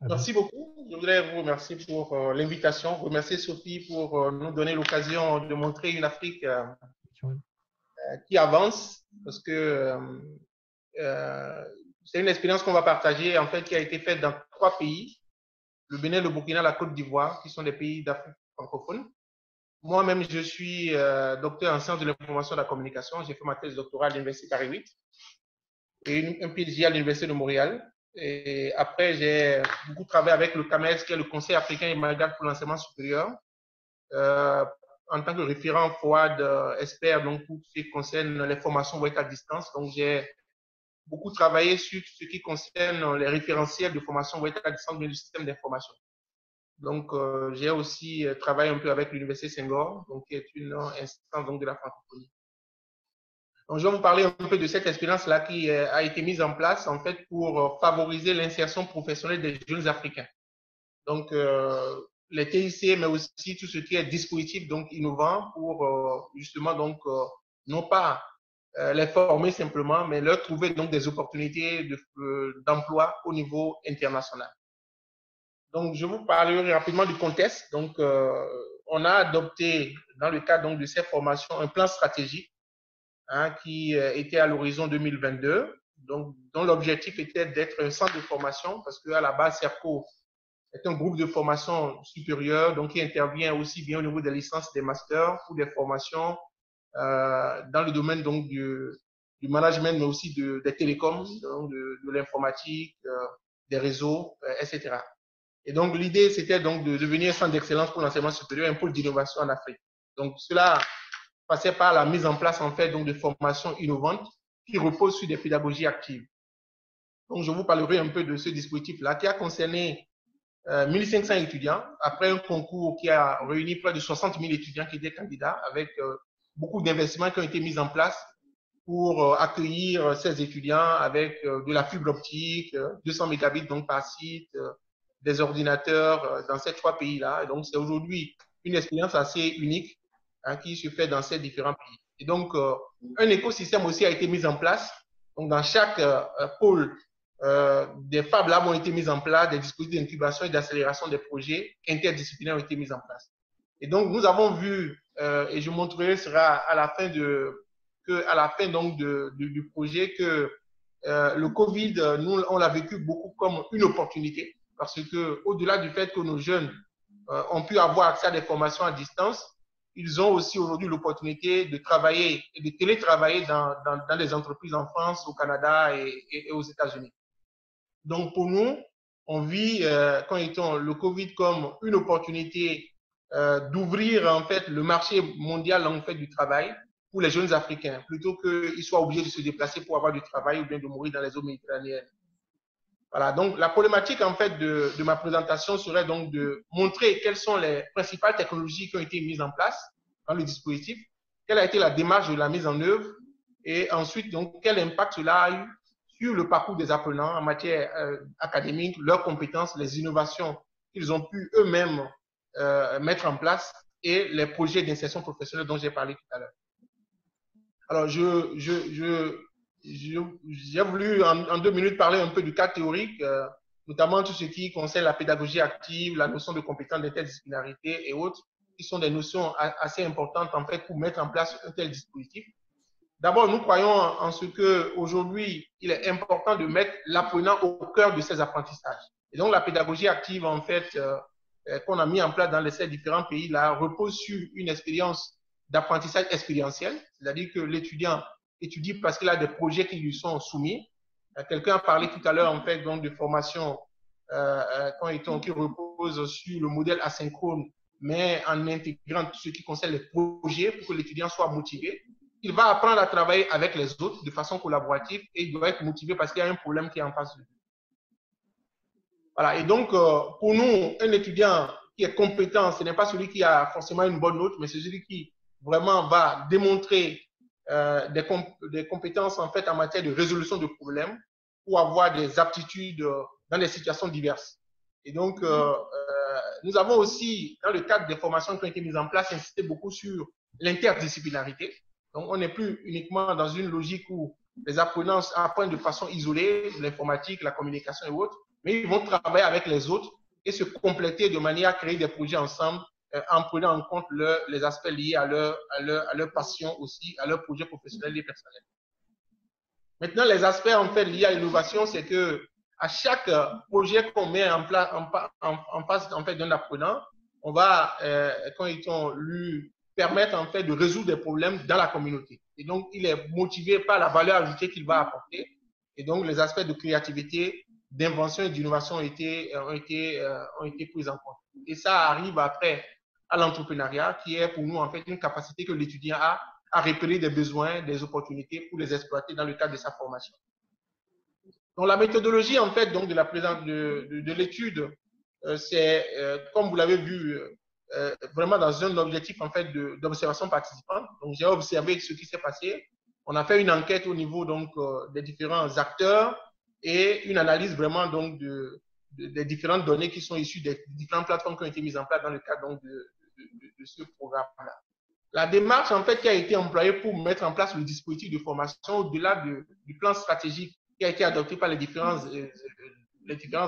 Merci beaucoup. Je voudrais vous remercier pour l'invitation, remercier Sophie pour nous donner l'occasion de montrer une Afrique qui avance, parce que euh, c'est une expérience qu'on va partager, en fait, qui a été faite dans 3 pays, le Bénin, le Burkina, la Côte d'Ivoire, qui sont des pays d'Afrique francophone. Moi-même, je suis docteur en sciences de l'information et de la communication. J'ai fait ma thèse doctorale à l'Université Paris 8 et un PhD à l'Université de Montréal. Et après, j'ai beaucoup travaillé avec le CAMES, qui est le Conseil africain et malgache pour l'enseignement supérieur, euh, en tant que référent FOAD expert donc, pour ce qui concerne les formations web à distance. Donc, j'ai beaucoup travaillé sur ce qui concerne les référentiels de formation web à distance du système d'information. Donc, j'ai aussi travaillé un peu avec l'Université Senghor, donc, qui est une instance donc, de la francophonie. Donc, je vais vous parler un peu de cette expérience-là qui a été mise en place en fait pour favoriser l'insertion professionnelle des jeunes Africains. Donc, les TIC, mais aussi tout ce qui est dispositif donc innovant pour justement donc non pas les former simplement, mais leur trouver donc des opportunités d'emploi au niveau international. Donc, je vous parlerai rapidement du contexte. Donc, on a adopté dans le cadre donc de ces formations un plan stratégique qui était à l'horizon 2022, donc, dont l'objectif était d'être un centre de formation, parce qu'à la base, CERCO est un groupe de formation supérieure, donc qui intervient aussi bien au niveau des licences, des masters ou des formations dans le domaine donc du management, mais aussi des télécoms, donc de l'informatique, des réseaux, etc. Et donc l'idée, c'était donc de devenir un centre d'excellence pour l'enseignement supérieur, un pôle d'innovation en Afrique. Donc cela passait par la mise en place en fait donc de formations innovantes qui reposent sur des pédagogies actives. Donc je vous parlerai un peu de ce dispositif-là qui a concerné 1500 étudiants après un concours qui a réuni près de 60 000 étudiants qui étaient candidats avec beaucoup d'investissements qui ont été mis en place pour accueillir ces étudiants avec de la fibre optique, 200 mégabits donc par site, des ordinateurs dans ces 3 pays-là. Et donc, c'est aujourd'hui une expérience assez unique qui se fait dans ces différents pays. Et donc, un écosystème aussi a été mis en place. Donc, dans chaque pôle, des Fab Labs ont été mis en place, des dispositifs d'incubation et d'accélération des projets interdisciplinaires ont été mis en place. Et donc, nous avons vu, et je montrerai sera à la fin à la fin donc du projet que le Covid, nous, on l'a vécu beaucoup comme une opportunité parce que au-delà du fait que nos jeunes ont pu avoir accès à des formations à distance, ils ont aussi aujourd'hui l'opportunité de travailler et de télétravailler dans des entreprises en France, au Canada et aux États-Unis. Donc pour nous, on vit quand étant le Covid comme une opportunité d'ouvrir en fait le marché mondial en fait du travail pour les jeunes Africains, plutôt qu'ils soient obligés de se déplacer pour avoir du travail ou bien de mourir dans les eaux méditerranéennes. Voilà, donc la problématique en fait de ma présentation serait donc de montrer quelles sont les principales technologies qui ont été mises en place dans le dispositif, quelle a été la démarche de la mise en œuvre et ensuite donc quel impact cela a eu sur le parcours des apprenants en matière académique, leurs compétences, les innovations qu'ils ont pu eux-mêmes mettre en place et les projets d'insertion professionnelle dont j'ai parlé tout à l'heure. Alors, j'ai voulu en 2 minutes parler un peu du cas théorique, notamment tout ce qui concerne la pédagogie active, la notion de compétence d'interdisciplinarité et autres, qui sont des notions assez importantes en fait pour mettre en place un tel dispositif. D'abord, nous croyons en ce que aujourd'hui, il est important de mettre l'apprenant au cœur de ces apprentissages. Et donc, la pédagogie active, en fait, qu'on a mis en place dans ces différents pays-là, repose sur une expérience d'apprentissage expérientiel, c'est-à-dire que l'étudiant étudie parce qu'il a des projets qui lui sont soumis. Quelqu'un a parlé tout à l'heure, en fait, donc de formation qui repose sur le modèle asynchrone, mais en intégrant tout ce qui concerne les projets pour que l'étudiant soit motivé. Il va apprendre à travailler avec les autres de façon collaborative et il doit être motivé parce qu'il y a un problème qui est en face de lui. Voilà. Et donc, pour nous, un étudiant qui est compétent, ce n'est pas celui qui a forcément une bonne note, mais c'est celui qui vraiment va démontrer des compétences en fait en matière de résolution de problèmes ou avoir des aptitudes dans des situations diverses. Et donc, nous avons aussi, dans le cadre des formations qui ont été mises en place, insisté beaucoup sur l'interdisciplinarité. Donc, on n'est plus uniquement dans une logique où les apprenants apprennent de façon isolée l'informatique, la communication et autres, mais ils vont travailler avec les autres et se compléter de manière à créer des projets ensemble en prenant en compte les aspects liés à leur passion aussi, à leur projet professionnel et personnel. Maintenant, les aspects en fait liés à l'innovation, c'est que à chaque projet qu'on met en place en face en fait d'un apprenant, on va quand ils lui permettre en fait de résoudre des problèmes dans la communauté. Et donc, il est motivé par la valeur ajoutée qu'il va apporter. Et donc, les aspects de créativité, d'invention et d'innovation ont été pris en compte. Et ça arrive après à l'entrepreneuriat, qui est pour nous en fait une capacité que l'étudiant a à repérer des besoins, des opportunités pour les exploiter dans le cadre de sa formation. Donc, la méthodologie, en fait, donc, de la présence de l'étude, c'est, comme vous l'avez vu, vraiment dans un objectif, en fait, d'observation participante. Donc, j'ai observé ce qui s'est passé. On a fait une enquête au niveau, donc, des différents acteurs et une analyse vraiment, donc, des différentes données qui sont issues des différentes plateformes qui ont été mises en place dans le cadre, donc, de ce programme-là. La démarche, en fait, qui a été employée pour mettre en place le dispositif de formation au-delà du plan stratégique qui a été adopté par les différents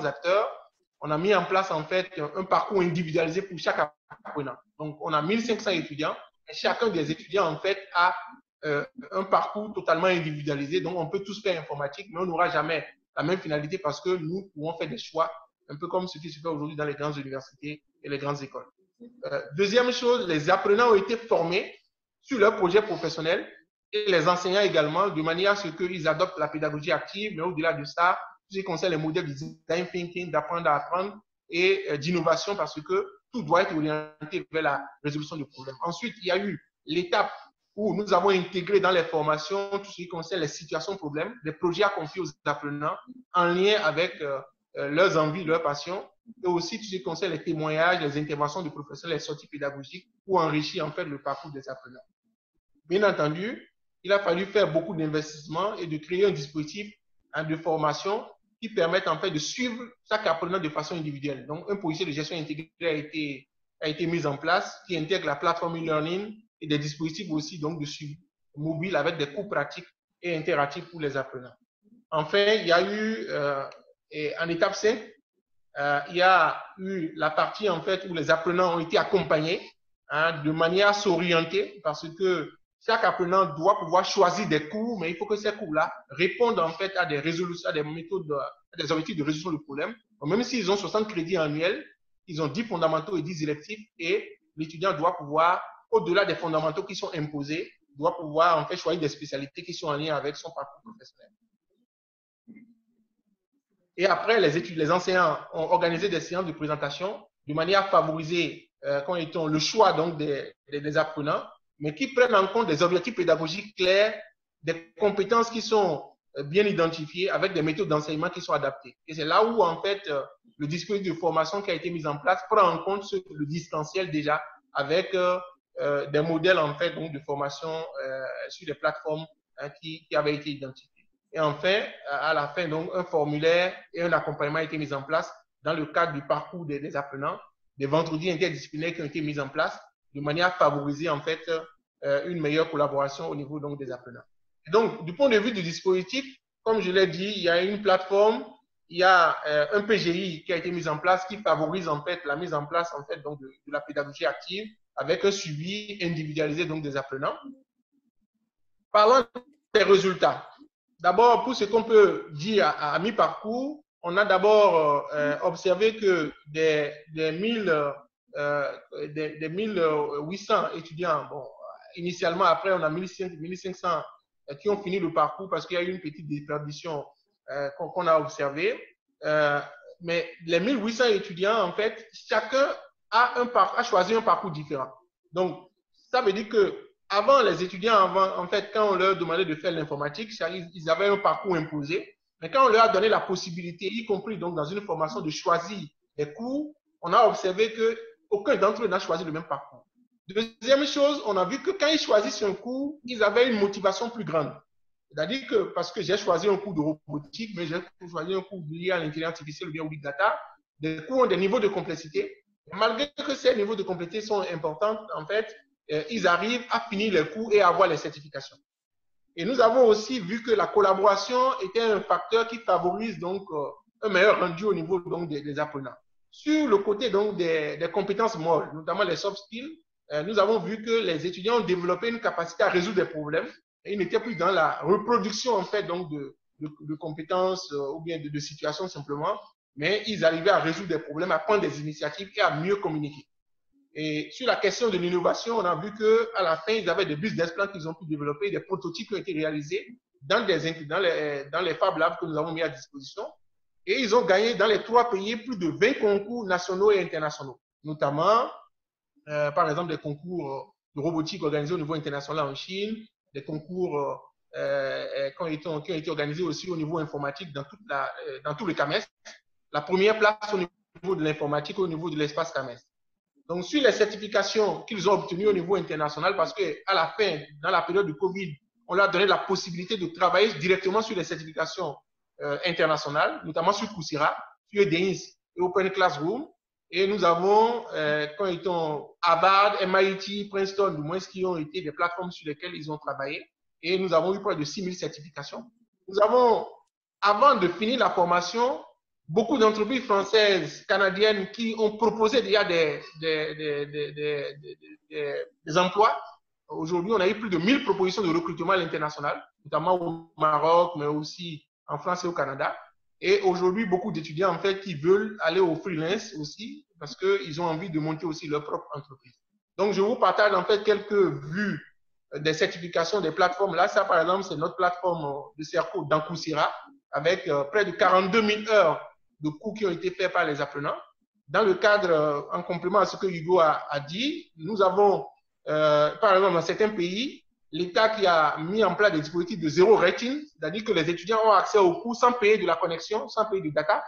acteurs, on a mis en place, en fait, un parcours individualisé pour chaque apprenant. Donc, on a 1500 étudiants et chacun des étudiants, en fait, a un parcours totalement individualisé. Donc, on peut tous faire informatique, mais on n'aura jamais la même finalité parce que nous pouvons faire des choix, un peu comme ce qui se fait aujourd'hui dans les grandes universités et les grandes écoles. Deuxième chose, les apprenants ont été formés sur leur projet professionnel et les enseignants également, de manière à ce qu'ils adoptent la pédagogie active, mais au-delà de ça, tout ce qui concerne les modèles de design thinking, d'apprendre à apprendre et d'innovation, parce que tout doit être orienté vers la résolution de problèmes. Ensuite, il y a eu l'étape où nous avons intégré dans les formations tout ce qui concerne les situations problèmes, des projets à confier aux apprenants en lien avec leurs envies, leurs passions, et aussi tout ce qui concerne les témoignages, les interventions du professeur, les sorties pédagogiques pour enrichir en fait le parcours des apprenants. Bien entendu, il a fallu faire beaucoup d'investissements et de créer un dispositif de formation qui permette en fait de suivre chaque apprenant de façon individuelle. Donc, un processus de gestion intégrée a été mis en place qui intègre la plateforme e-learning et des dispositifs aussi donc de suivi mobile avec des cours pratiques et interactifs pour les apprenants. Enfin, il y a eu en étape 5, il y a eu la partie en fait où les apprenants ont été accompagnés de manière à s'orienter parce que chaque apprenant doit pouvoir choisir des cours, mais il faut que ces cours-là répondent en fait à des résolutions, à des méthodes, à des objectifs de résolution de problèmes. Donc, même s'ils ont 60 crédits annuels, ils ont 10 fondamentaux et 10 électifs et l'étudiant doit pouvoir, au-delà des fondamentaux qui sont imposés, doit pouvoir en fait choisir des spécialités qui sont en lien avec son parcours professionnel. Et après, les enseignants ont organisé des séances de présentation de manière à favoriser le choix donc, des apprenants, mais qui prennent en compte des objectifs pédagogiques clairs, des compétences qui sont bien identifiées avec des méthodes d'enseignement qui sont adaptées. Et c'est là où, en fait, le dispositif de formation qui a été mis en place prend en compte le distanciel déjà avec des modèles, en fait, donc, de formation sur des plateformes qui avaient été identifiées. Et enfin, à la fin, donc, un formulaire et un accompagnement a été mis en place dans le cadre du parcours des apprenants, des vendredis interdisciplinaires qui ont été mis en place de manière à favoriser en fait une meilleure collaboration au niveau donc, des apprenants. Et donc, du point de vue du dispositif, comme je l'ai dit, il y a une plateforme, il y a un PGI qui a été mis en place qui favorise en fait la mise en place en fait donc, de la pédagogie active avec un suivi individualisé donc, des apprenants. Parlons des résultats. D'abord, pour ce qu'on peut dire à mi-parcours, on a d'abord observé que des 1800 étudiants, bon, initialement, après, on a 1500 qui ont fini le parcours parce qu'il y a eu une petite déperdition qu'on a observée. Mais les 1800 étudiants, en fait, chacun a choisi un parcours différent. Donc, ça veut dire que avant, les étudiants, en fait, quand on leur demandait de faire l'informatique, ils avaient un parcours imposé. Mais quand on leur a donné la possibilité, y compris donc dans une formation, de choisir des cours, on a observé qu'aucun d'entre eux n'a choisi le même parcours. Deuxième chose, on a vu que quand ils choisissent un cours, ils avaient une motivation plus grande. C'est-à-dire que, parce que j'ai choisi un cours de robotique, mais j'ai choisi un cours lié à l'intelligence artificielle ou bien au big data, des cours ont des niveaux de complexité. Malgré que ces niveaux de complexité sont importants, en fait, ils arrivent à finir les cours et à avoir les certifications. Et nous avons aussi vu que la collaboration était un facteur qui favorise donc un meilleur rendu au niveau donc, des apprenants. Sur le côté donc, des compétences molles, notamment les soft skills, nous avons vu que les étudiants ont développé une capacité à résoudre des problèmes et ils n'étaient plus dans la reproduction en fait donc de compétences ou bien de situations simplement, mais ils arrivaient à résoudre des problèmes, à prendre des initiatives et à mieux communiquer. Et sur la question de l'innovation, on a vu qu'à la fin, ils avaient des business plans qu'ils ont pu développer, des prototypes qui ont été réalisés dans les Fab Labs que nous avons mis à disposition. Et ils ont gagné dans les 3 pays plus de 20 concours nationaux et internationaux, notamment, par exemple, des concours de robotique organisés au niveau international en Chine, des concours qui ont été organisés aussi au niveau informatique dans tout le CAMES. La première place au niveau de l'informatique, au niveau de l'espace CAMES. Donc, sur les certifications qu'ils ont obtenues au niveau international, parce qu'à la fin, dans la période du Covid, on leur a donné la possibilité de travailler directement sur les certifications internationales, notamment sur Coursera, sur Edens et Open Classroom. Et nous avons, quand ils ont Harvard, MIT, Princeton, du moins, qui ont été des plateformes sur lesquelles ils ont travaillé. Et nous avons eu près de 6000 certifications. Nous avons, avant de finir la formation, beaucoup d'entreprises françaises, canadiennes qui ont proposé déjà des emplois. Aujourd'hui, on a eu plus de 1000 propositions de recrutement à l'international, notamment au Maroc, mais aussi en France et au Canada. Et aujourd'hui, beaucoup d'étudiants, en fait, qui veulent aller au freelance aussi, parce qu'ils ont envie de monter aussi leur propre entreprise. Donc, je vous partage, en fait, quelques vues des certifications des plateformes. Là, ça, par exemple, c'est notre plateforme de Cerco dans Coursera, avec près de 42 000 heures de cours qui ont été faits par les apprenants. Dans le cadre, en complément à ce que Hugo a dit, nous avons, par exemple, dans certains pays, l'État qui a mis en place des dispositifs de zéro rating, c'est-à-dire que les étudiants ont accès aux cours sans payer de la connexion, sans payer de data.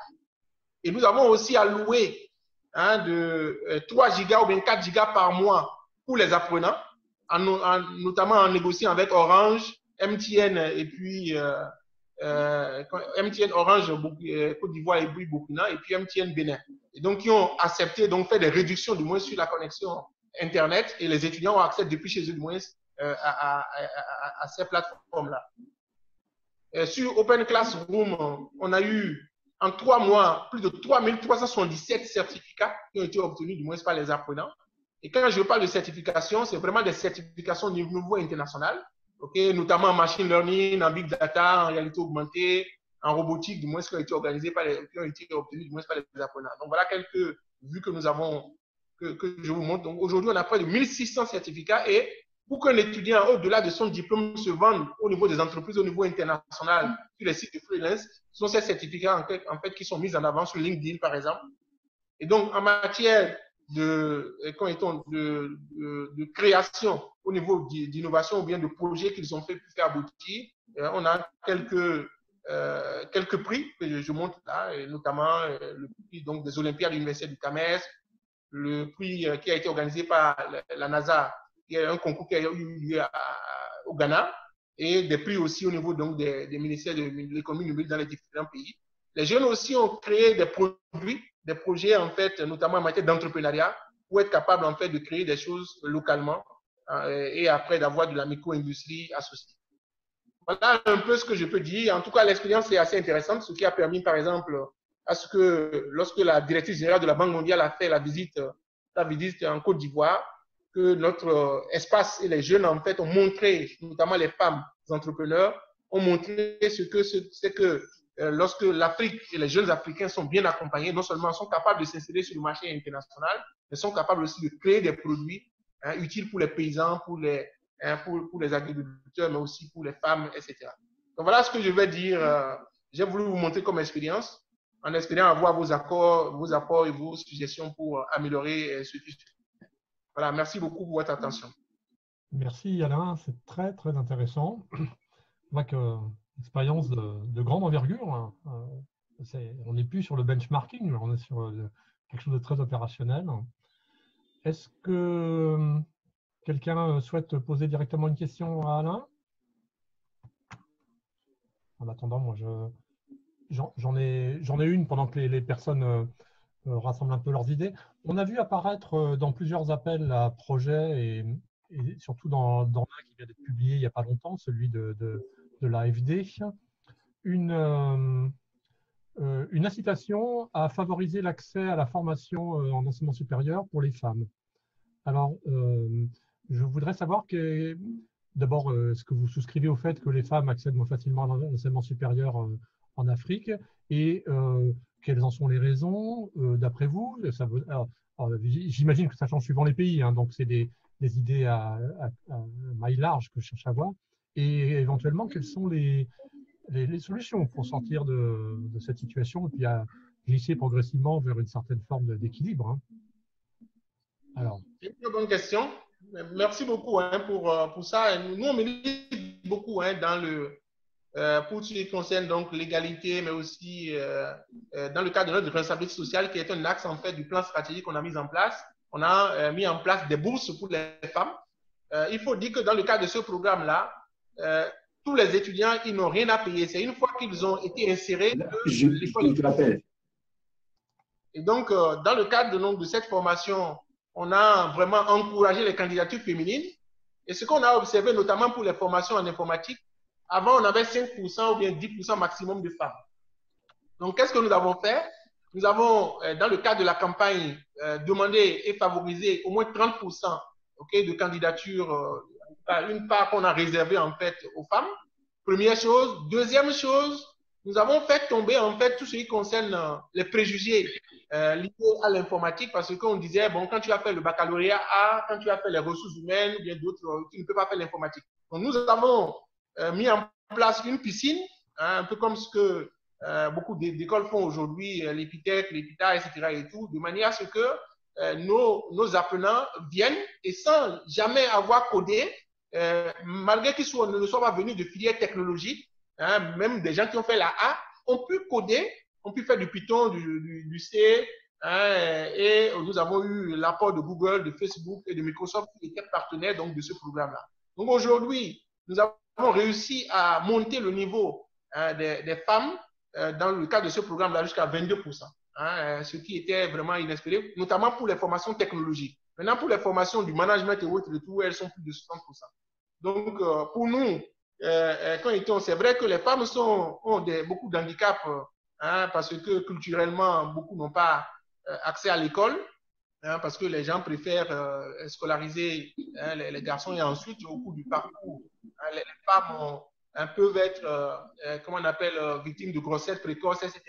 Et nous avons aussi alloué de 3 gigas ou bien 4 gigas par mois pour les apprenants, notamment en négociant avec Orange, MTN et puis MTN Orange Côte d'Ivoire et puis Burkina et puis MTN Bénin. Et donc, qui ont accepté, donc fait des réductions du moins sur la connexion Internet et les étudiants ont accès depuis chez eux du moins à ces plateformes-là. Sur Open Classroom, on a eu en 3 mois plus de 3377 certificats qui ont été obtenus du moins par les apprenants. Et quand je parle de certification, c'est vraiment des certifications de niveau international, notamment en machine learning, en big data, en réalité augmentée, en robotique, du moins qui ont été organisées qui ont été obtenues du moins par les apprenants. Donc voilà quelques vues que nous avons, que je vous montre. Donc aujourd'hui, on a près de 1600 certificats et pour qu'un étudiant, au-delà de son diplôme, se vende au niveau des entreprises, au niveau international, sur les sites de freelance, ce sont ces certificats en fait qui sont mis en avant sur LinkedIn, par exemple. Et donc, en matière de création au niveau d'innovation ou bien de projets qu'ils ont fait pour faire aboutir, on a quelques prix que je montre là, et notamment le prix donc, des Olympiades de l'Université du CAMES, le prix qui a été organisé par la NASA, qui est un concours qui a eu lieu au Ghana, et des prix aussi au niveau donc, des ministères de l'économie numérique dans les différents pays. Les jeunes aussi ont créé des produits, des projets en fait, notamment en matière d'entrepreneuriat, pour être capable en fait de créer des choses localement et après d'avoir de la micro-industrie associée. Voilà un peu ce que je peux dire. En tout cas, l'expérience est assez intéressante, ce qui a permis, par exemple, à ce que lorsque la directrice générale de la Banque mondiale a fait la visite en Côte d'Ivoire, que notre espace et les jeunes, en fait, ont montré, notamment les femmes entrepreneurs, ont montré ce que c'est que lorsque l'Afrique et les jeunes Africains sont bien accompagnés, non seulement sont capables de s'insérer sur le marché international, mais sont capables aussi de créer des produits utiles pour les paysans, pour les agriculteurs, mais aussi pour les femmes, etc. Donc voilà ce que je vais dire. J'ai voulu vous montrer comme expérience, en espérant avoir vos apports et vos suggestions pour améliorer ce sujet. Voilà, merci beaucoup pour votre attention. Merci Alain, c'est très très intéressant. On voit que expérience de grande envergure. Hein. On n'est plus sur le benchmarking, on est sur quelque chose de très opérationnel. Est-ce que quelqu'un souhaite poser directement une question à Alain? En attendant, moi j'en ai une pendant que les personnes rassemblent un peu leurs idées. On a vu apparaître dans plusieurs appels à projets et surtout dans un qui vient d'être publié il n'y a pas longtemps, celui de l'AFD, une incitation à favoriser l'accès à la formation en enseignement supérieur pour les femmes. Alors, je voudrais savoir d'abord, est-ce que vous souscrivez au fait que les femmes accèdent moins facilement à l'enseignement supérieur en Afrique et quelles en sont les raisons d'après vous? J'imagine que ça change suivant les pays, hein, donc c'est des idées à maille large que je cherche à voir. Et éventuellement, quelles sont les solutions pour sortir de cette situation et puis à glisser progressivement vers une certaine forme d'équilibre, hein. Alors. C'est une très bonne question. Merci beaucoup hein, pour ça. Nous, on milite beaucoup hein, pour ce qui concerne donc l'égalité, mais aussi dans le cadre de notre responsabilité sociale, qui est un axe en fait du plan stratégique qu'on a mis en place. On a mis en place des bourses pour les femmes. Il faut dire que dans le cadre de ce programme-là, tous les étudiants, ils n'ont rien à payer. C'est une fois qu'ils ont été insérés que l'école. Et donc, dans le cadre de cette formation, on a vraiment encouragé les candidatures féminines. Et ce qu'on a observé, notamment pour les formations en informatique, avant, on avait 5% ou bien 10% maximum de femmes. Donc, qu'est-ce que nous avons fait? Nous avons, dans le cadre de la campagne, demandé et favorisé au moins 30% de candidatures, une part qu'on a réservée en fait aux femmes. Première chose. Deuxième chose, nous avons fait tomber en fait tout ce qui concerne les préjugés liés à l'informatique parce qu'on disait, bon, quand tu as fait le baccalauréat A, quand tu as fait les ressources humaines ou bien d'autres, tu ne peux pas faire l'informatique. Donc, nous avons mis en place une piscine, hein, un peu comme ce que beaucoup d'écoles font aujourd'hui, l'EPITEC, l'EPITA, etc. et tout, de manière à ce que nos apprenants viennent et sans jamais avoir codé, malgré qu'ils ne soient pas venus de filières technologiques, hein, même des gens qui ont fait la A, ont pu coder, ont pu faire du Python, du C, hein, et nous avons eu l'apport de Google, de Facebook et de Microsoft qui étaient partenaires donc, de ce programme-là. Donc aujourd'hui, nous avons réussi à monter le niveau hein, des femmes dans le cadre de ce programme-là jusqu'à 22%, hein, ce qui était vraiment inespéré, notamment pour les formations technologiques. Maintenant, pour les formations du management et autres, elles sont plus de 60%. Donc, pour nous, c'est vrai que les femmes ont beaucoup d'handicaps hein, parce que culturellement, beaucoup n'ont pas accès à l'école, hein, parce que les gens préfèrent scolariser hein, les garçons et ensuite, au cours du parcours, hein, les femmes peuvent être, comment on appelle, victimes de grossesse précoce, etc.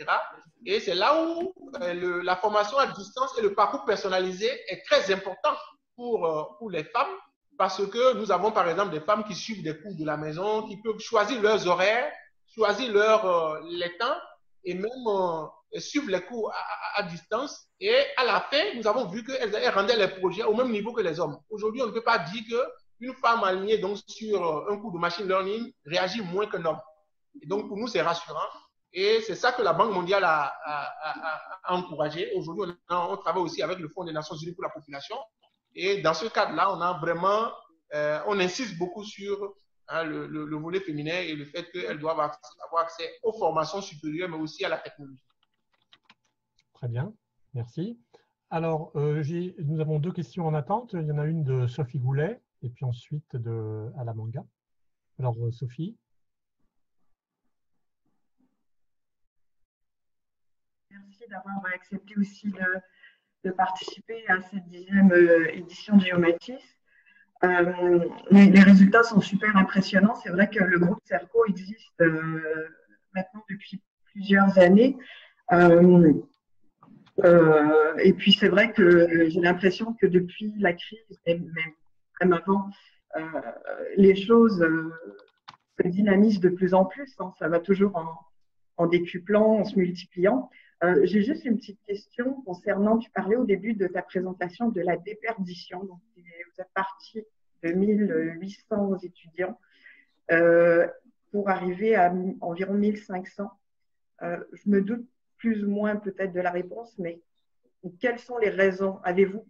Et c'est là où la formation à distance et le parcours personnalisé est très important pour les femmes. Parce que nous avons par exemple des femmes qui suivent des cours de la maison, qui peuvent choisir leurs horaires, choisir les temps et même suivre les cours à distance. Et à la fin, nous avons vu qu'elles rendaient les projets au même niveau que les hommes. Aujourd'hui, on ne peut pas dire qu'une femme alignée donc, sur un cours de machine learning réagit moins qu'un homme. Et donc, pour nous, c'est rassurant. Et c'est ça que la Banque mondiale a encouragé. Aujourd'hui, on travaille aussi avec le Fonds des Nations Unies pour la population. Et dans ce cadre-là, on a vraiment, on insiste beaucoup sur hein, le volet féminin et le fait qu'elles doivent avoir accès aux formations supérieures, mais aussi à la technologie. Très bien, merci. Alors, nous avons deux questions en attente. Il y en a une de Sophie Goulet et puis ensuite de Alamanga. Alors, Sophie. Merci d'avoir accepté aussi de participer à cette 10e édition de Géomatis. Les résultats sont super impressionnants. C'est vrai que le groupe CERCO existe maintenant depuis plusieurs années. Et puis, c'est vrai que j'ai l'impression que depuis la crise, même avant, les choses se dynamisent de plus en plus. Hein. Ça va toujours en décuplant, en se multipliant. J'ai juste une petite question concernant, tu parlais au début de ta présentation de la déperdition. Donc, vous êtes parti de 1800 étudiants pour arriver à environ 1500. Je me doute plus ou moins peut-être de la réponse, mais quelles sont les raisons? Avez-vous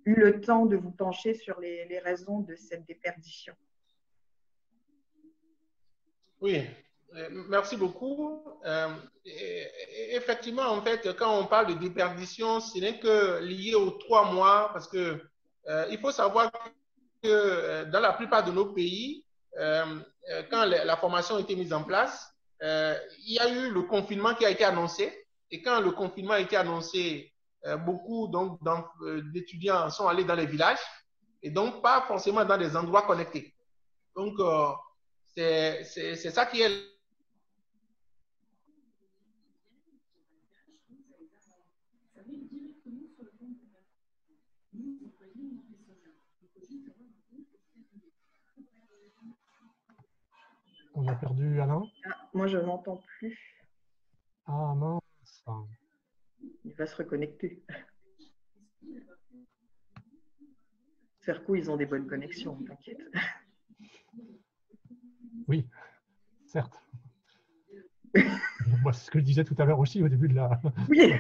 eu le temps de vous pencher sur les raisons de cette déperdition? Oui. Merci beaucoup. Effectivement, en fait, quand on parle de déperdition, ce n'est que lié aux 3 mois, parce que il faut savoir que dans la plupart de nos pays, quand la formation a été mise en place, il y a eu le confinement qui a été annoncé. Et quand le confinement a été annoncé, beaucoup d'étudiants sont allés dans les villages et donc pas forcément dans des endroits connectés. Donc, c'est ça qui est. On a perdu Alain. Ah, moi, je n'entends plus. Ah mince. Il va se reconnecter. Cerco, ils ont des bonnes connexions, t'inquiète. Oui, certes. Moi, c'est ce que je disais tout à l'heure aussi au début de la. Oui.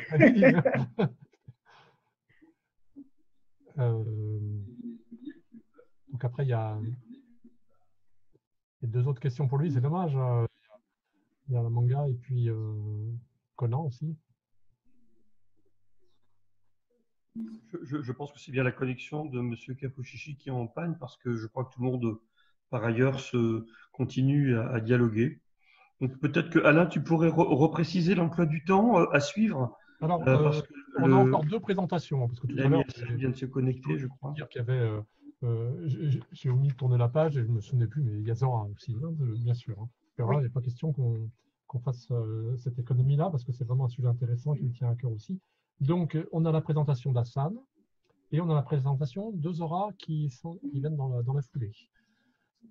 Donc après, il y a deux autres questions pour lui, c'est dommage. Il y a la manga et puis Conan aussi. Je pense que c'est bien la connexion de M. Kaposhichi qui est en panne parce que je crois que tout le monde, par ailleurs, continue à dialoguer. Donc peut-être que Alain, tu pourrais repréciser l'emploi du temps à suivre. Alors, on a encore deux présentations. Parce que tout à l'heure, vient de se connecter, je crois. Dire qu'il y avait, j'ai omis de tourner la page et je ne me souvenais plus, mais il y a Zora aussi, hein, bien sûr. Hein. Il n'est pas question qu'on fasse cette économie-là parce que c'est vraiment un sujet intéressant qui me tient à cœur aussi. Donc, on a la présentation d'Hassan et on a la présentation de Zora qui viennent dans la foulée.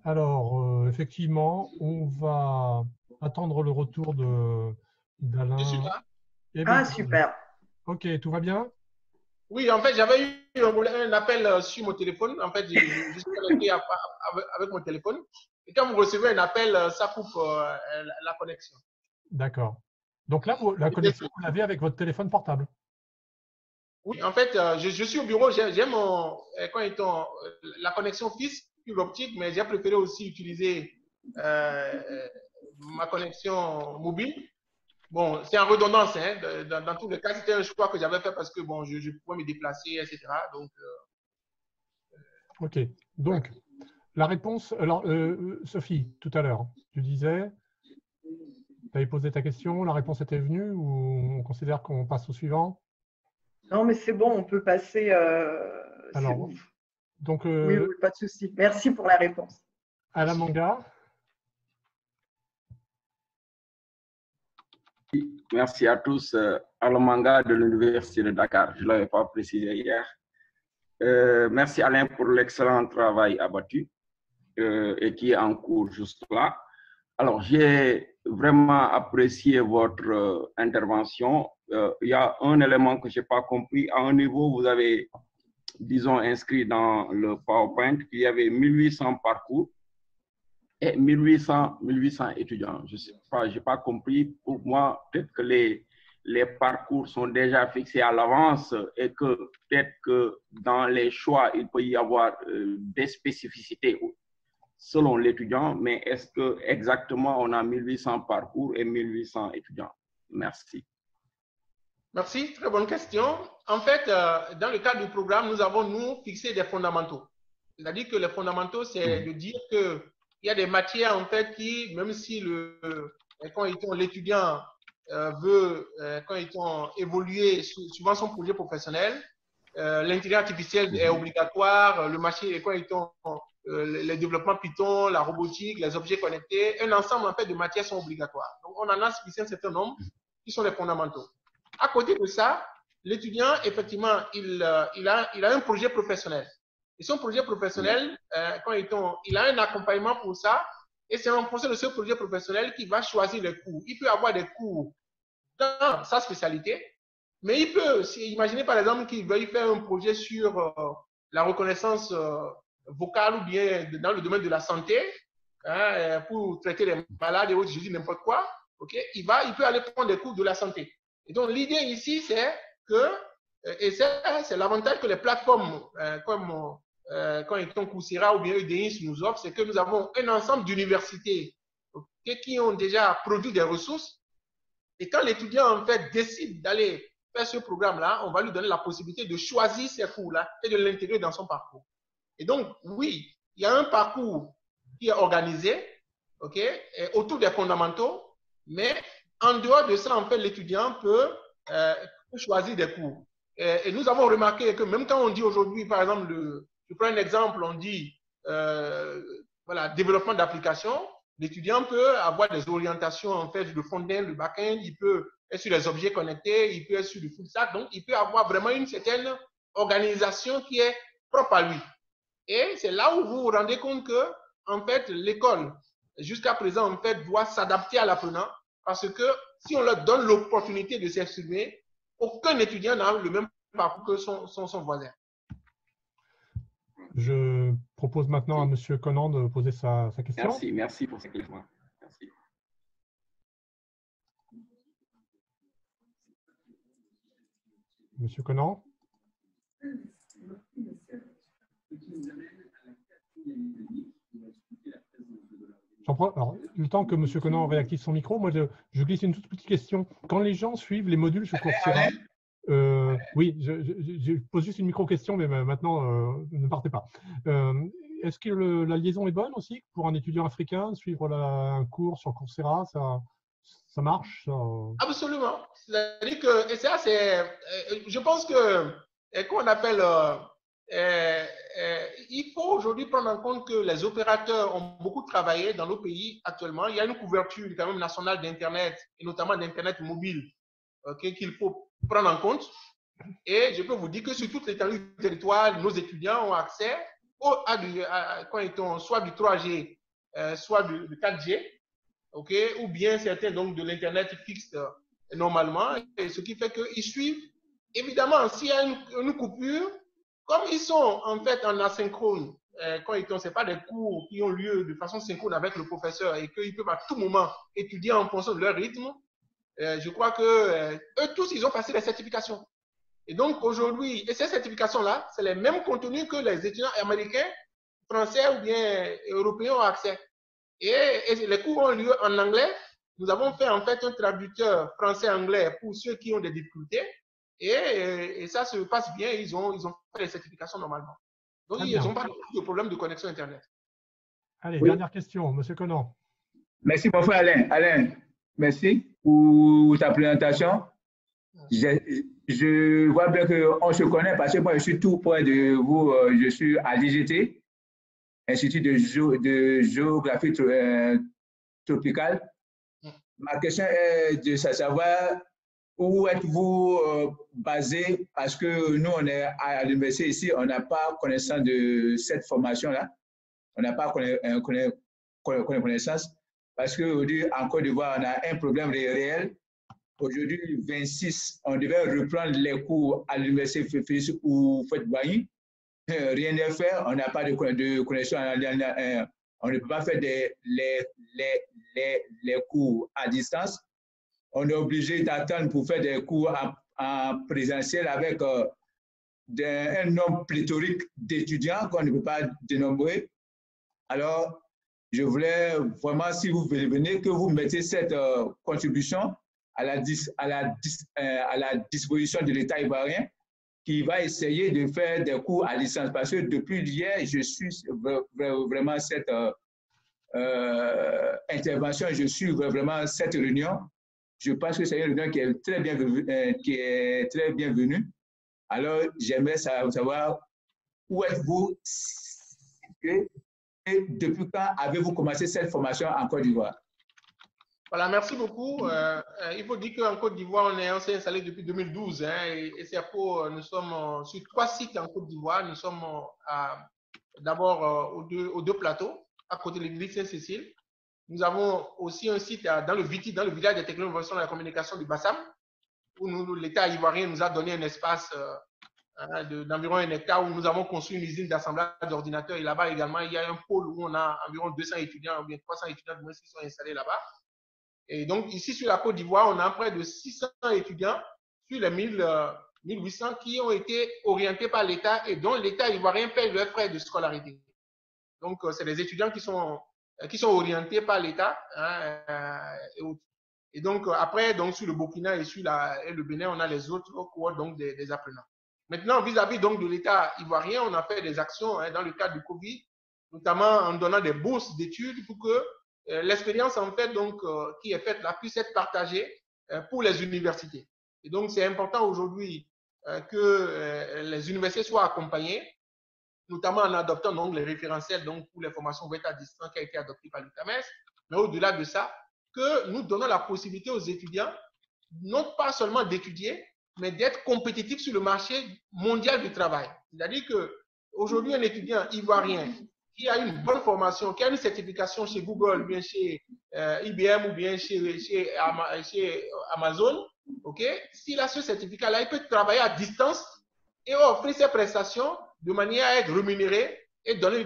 Alors, effectivement, on va attendre le retour d'Alain. Ah, super. Ok, tout va bien? Oui, en fait, j'avais eu un appel sur mon téléphone. En fait, je suis connecté avec mon téléphone. Et quand vous recevez un appel, ça coupe la connexion. D'accord. Donc là, la connexion, vous l'avez avec votre téléphone portable? Oui, en fait, je suis au bureau. J'ai la connexion fixe, fibre optique, mais j'ai préféré aussi utiliser ma connexion mobile. Bon, c'est en redondance. Hein. Dans tous les cas, c'était un choix que j'avais fait parce que bon, je pouvais me déplacer, etc. Donc, ok. Donc, la réponse. Alors, Sophie, tout à l'heure, tu disais, tu avais posé ta question, la réponse était venue ou on considère qu'on passe au suivant? Non, mais c'est bon, on peut passer. Alors, donc. Oui, pas de souci. Merci pour la réponse. À la manga. Merci à tous. Alain Manga de l'Université de Dakar, je ne l'avais pas précisé hier. Merci Alain pour l'excellent travail abattu et qui est en cours juste là. Alors, j'ai vraiment apprécié votre intervention. Il y a un élément que je n'ai pas compris. À un niveau, vous avez, disons, inscrit dans le PowerPoint qu'il y avait 1800 parcours et 1800 étudiants. Je ne sais pas, je n'ai pas compris. Pour moi, peut-être que les parcours sont déjà fixés à l'avance et que peut-être que dans les choix, il peut y avoir des spécificités selon l'étudiant, mais est-ce que exactement on a 1800 parcours et 1800 étudiants? Merci. Merci, très bonne question. En fait, dans le cadre du programme, nous avons, nous, fixé des fondamentaux. C'est-à-dire que les fondamentaux, c'est de dire qu'il y a des matières, en fait, qui, même si quand l'étudiant veut, quand ils ont évolué suivant son projet professionnel, l'intelligence artificielle est obligatoire, le marché, quand ils ont les développements Python, la robotique, les objets connectés, un ensemble en fait de matières sont obligatoires. Donc, on en a fixé un certain nombre qui sont les fondamentaux. À côté de ça, l'étudiant, effectivement, il a un projet professionnel. Et son projet professionnel, il a un accompagnement pour ça. Et c'est en fonction de ce projet professionnel qu'il va choisir les cours. Il peut avoir des cours dans sa spécialité, mais il peut, imaginez par exemple qu'il veuille faire un projet sur la reconnaissance vocale ou bien dans le domaine de la santé, hein, pour traiter les malades et autres, je dis n'importe quoi, okay, il peut aller prendre des cours de la santé. Et donc l'idée ici, c'est que, et c'est l'avantage que les plateformes comme quand ils sont Coursera ou bien EDIS nous offrent, c'est que nous avons un ensemble d'universités qui ont déjà produit des ressources. Et quand l'étudiant en fait décide d'aller faire ce programme-là, on va lui donner la possibilité de choisir ces cours-là et de l'intégrer dans son parcours. Et donc, oui, il y a un parcours qui est organisé, okay, autour des fondamentaux, Mais en dehors de ça, en fait, l'étudiant peut choisir des cours. Et nous avons remarqué que même quand on dit aujourd'hui, par exemple, je prends un exemple, on dit voilà, développement d'applications, l'étudiant peut avoir des orientations en fait de front-end, de back-end, il peut être sur les objets connectés, il peut être sur du full stack, donc il peut avoir vraiment une certaine organisation qui est propre à lui. Et c'est là où vous vous rendez compte que en fait l'école jusqu'à présent en fait doit s'adapter à l'apprenant parce que si on leur donne l'opportunité de s'exprimer, aucun étudiant n'a le même parcours que son voisin. Je propose maintenant à M. Conan de poser sa question. Merci pour ces questions. Merci. M. Conan. J'en prends. Alors, le temps que M. Conan réactive son micro, moi je glisse une toute petite question. Quand les gens suivent les modules sur Coursera, oui, je pose juste une micro-question, mais maintenant, ne partez pas. Est-ce que la liaison est bonne aussi pour un étudiant africain, suivre un cours sur Coursera, ça marche Absolument. C'est-à-dire que, et ça, je pense que, qu'on appelle, il faut aujourd'hui prendre en compte que les opérateurs ont beaucoup travaillé dans nos pays actuellement. Il y a une couverture quand même nationale d'Internet, et notamment d'Internet mobile, qu'il faut prendre en compte. Et je peux vous dire que sur toute l'étendue du territoire, nos étudiants ont accès soit du 3G, soit du 4G, ou bien certains donc de l'Internet fixe normalement. Et ce qui fait qu'ils suivent. Évidemment, s'il y a une coupure, comme ils sont en fait en asynchrone, ce n'est pas des cours qui ont lieu de façon synchrone avec le professeur et qu'ils peuvent à tout moment étudier en fonction de leur rythme, je crois que eux tous, ils ont passé les certifications. Et donc aujourd'hui, et ces certifications-là, c'est les mêmes contenus que les étudiants américains, français ou bien européens ont accès. Et les cours ont lieu en anglais. Nous avons fait en fait un traducteur français-anglais pour ceux qui ont des difficultés. Et ça se passe bien. Ils ont fait les certifications normalement. Donc, ils n'ont pas de problème de connexion Internet. Allez, oui. Dernière question, M. Conan. Merci, mon frère Alain. Alain, merci pour ta présentation. Je vois bien qu'on se connaît parce que moi, je suis tout près de vous. Je suis à l'IGT, Institut de géographie tropicale. Ma question est de savoir où êtes-vous basé parce que nous, on est à l'université ici, on n'a pas connaissance de cette formation-là. On n'a pas connaissance parce qu'aujourd'hui, en Côte d'Ivoire, on a un problème réel. Aujourd'hui, 26, on devait reprendre les cours à l'université Félix ou Fouette-Boigny. Rien n'est fait, on n'a pas de connexion. On ne peut pas faire les cours à distance. On est obligé d'attendre pour faire des cours en présentiel avec un nombre pléthorique d'étudiants qu'on ne peut pas dénombrer. Alors, je voulais vraiment, si vous venez, que vous mettez cette contribution à la disposition de l'État ivoirien qui va essayer de faire des cours à distance. Parce que depuis hier, je suis vraiment cette intervention, je suis vraiment cette réunion. Je pense que c'est une réunion qui est très bienvenue. Alors, j'aimerais savoir où êtes-vous et depuis quand avez-vous commencé cette formation en Côte d'Ivoire? Voilà, merci beaucoup. Il faut dire qu'en Côte d'Ivoire, on s'est installé depuis 2012. Et c'est pour, nous sommes sur 3 sites en Côte d'Ivoire. Nous sommes d'abord aux deux plateaux, à côté de l'église Saint-Cécile. Nous avons aussi un site dans le Viti, dans le village des technologies de la communication du Bassam, où l'État ivoirien nous a donné un espace d'environ 1 hectare où nous avons construit une usine d'assemblage d'ordinateurs. Et là-bas également, il y a un pôle où on a environ 200 étudiants, ou bien 300 étudiants qui sont installés là-bas. Et donc, ici, sur la Côte d'Ivoire, on a près de 600 étudiants sur les 1800 qui ont été orientés par l'État et dont l'État ivoirien paye leurs frais de scolarité. Donc, c'est des étudiants qui sont orientés par l'État. Et donc, après, donc, sur le Burkina et sur le Bénin, on a les autres cohortes donc, des apprenants. Maintenant, vis-à-vis donc de l'État ivoirien, on a fait des actions dans le cadre du Covid, notamment en donnant des bourses d'études pour que l'expérience en fait donc qui est faite là puisse être partagée pour les universités. Et donc c'est important aujourd'hui que les universités soient accompagnées, notamment en adoptant donc les référentiels donc pour les formations ouvertes à distance qui a été adopté par l'UQAMES, mais au-delà de ça, que nous donnons la possibilité aux étudiants non pas seulement d'étudier, mais d'être compétitifs sur le marché mondial du travail. C'est-à-dire qu'aujourd'hui, un étudiant ivoirien qui a une bonne formation, qui a une certification chez Google, bien chez IBM ou bien chez Amazon, ok, s'il a ce certificat-là, il peut travailler à distance et offrir ses prestations de manière à être rémunéré et donner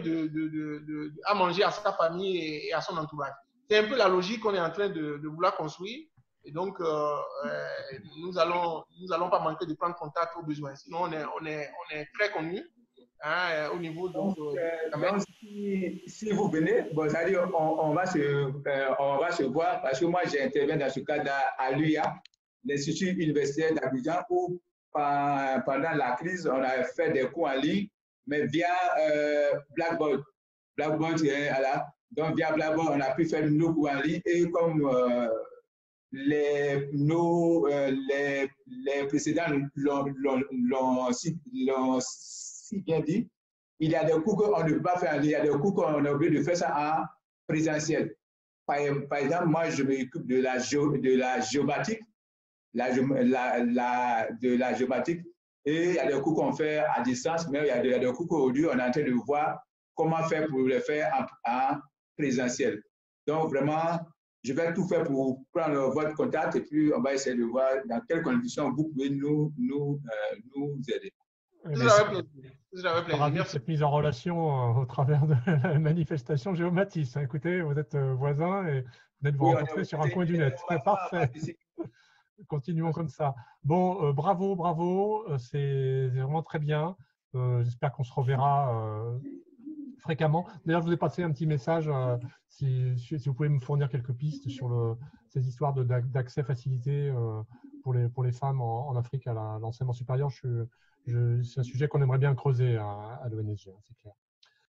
à manger à sa famille et à son entourage. C'est un peu la logique qu'on est en train de vouloir construire. Et donc, nous allons pas manquer de prendre contact aux besoins. Sinon, on est très connus hein, au niveau donc si vous venez, bon, c'est-à-dire on va se voir parce que moi j'interviens dans ce cadre à l'UIA, l'Institut universitaire d'Abidjan, où pendant la crise, on a fait des cours en ligne, mais via Blackboard. Blackboard, voilà. Donc via Blackboard, on a pu faire nos cours en ligne et comme les précédents l'ont si bien dit, il y a des cours qu'on ne peut pas faire en ligne, il y a des cours qu'on est obligé de faire ça en présentiel. Par exemple, moi, je m'occupe de la géomatique, de la géomatique, et il y a des cours qu'on fait à distance, mais il y a des cours qu'aujourd'hui, on est en train de voir comment faire pour les faire en présentiel. Donc, vraiment, je vais tout faire pour prendre votre contact et puis on va essayer de voir dans quelles conditions vous pouvez nous aider. Ravi de cette mise en relation au travers de la manifestation Géomatis. Écoutez, vous êtes voisins et vous venez de vous rencontrer sur un coin du net. Parfait. Continuons comme ça. Bon, bravo. C'est vraiment très bien. J'espère qu'on se reverra fréquemment. D'ailleurs, je vous ai passé un petit message. Si vous pouvez me fournir quelques pistes sur ces histoires d'accès facilité pour les femmes en Afrique à l'enseignement supérieur, c'est un sujet qu'on aimerait bien creuser à l'ONSG, c'est clair.